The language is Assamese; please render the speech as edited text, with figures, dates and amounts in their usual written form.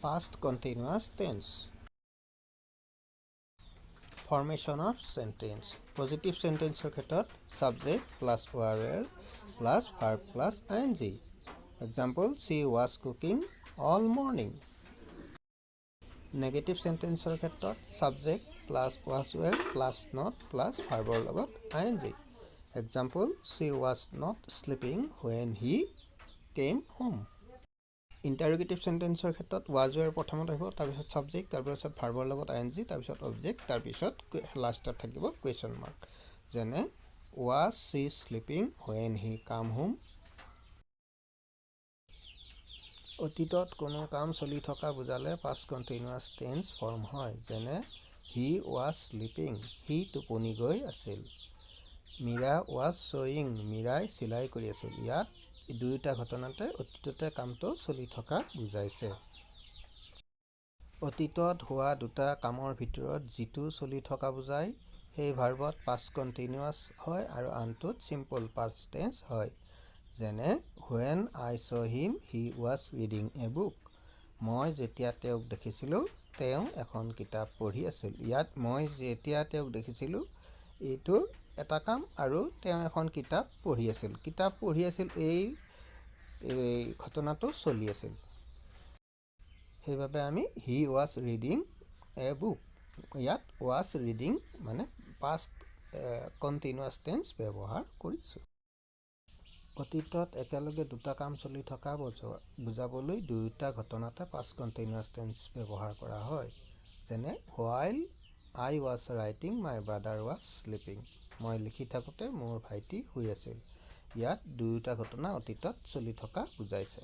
Past continuous tense. Formation of sentence. Positive sentence ক্ষেত্ৰত subject plus were plus verb plus ing. Example, she was cooking all morning. Negative sentence ক্ষেত্ৰত subject plus was were plus not plus verb লগত ing. Example, she was not sleeping when he came home. Interrogative sentence ক্ষেত্ৰত was were প্ৰথমত আহিব, তাৰপিছত subject, তাৰপিছত ভাৰ্বৰ লগত ing, তাৰপিছত object, তাৰপিছত লাষ্টত থাকিব question mark. যেনে was she sleeping when he came home? অতীতত কোনো কাম চলি থকা বুজালে past continuous tense form হয়। যেনে he was sleeping, he টোপনি গৈ আছিল। মীৰা was sewing, মীৰাই চিলাই কৰি আছিল। ইয়াত দুয়োটা ঘটনাতে অতীততে কামটো চলি থকা বুজাইছে। অতীতত হোৱা দুটা কামৰ ভিতৰত যিটো চলি থকা বুজায় সেই ভাৰ্বত past continuous হয় আৰু আনটোত simple past tense হয়। যেনে when I saw him he was reading a book, মই যেতিয়া তেওঁক দেখিছিলোঁ তেওঁ এখন কিতাপ পঢ়ি আছিল। ইয়াত মই যেতিয়া তেওঁক দেখিছিলোঁ এইটো এটা কাম আৰু তেওঁ এখন কিতাপ পঢ়ি আছিল। কিতাপ পঢ়ি আছিল এই ঘটনাটো চলি আছিল। সেইবাবে আমি he was reading a book, ইয়াত was reading মানে past continuous tense ব্যৱহাৰ কৰিছোঁ। অতীতত একেলগে দুটা কাম চলি থকা বুজাবলৈ দুয়োটা ঘটনাতে past continuous tense ব্যৱহাৰ কৰা হয়। যেনে while I was writing my brother was sleeping, মই লিখি থাকোঁতে মোৰ ভাইটি শুই আছিল। ইয়াত দুয়োটা ঘটনা অতীতত চলি থকা বুজাইছে।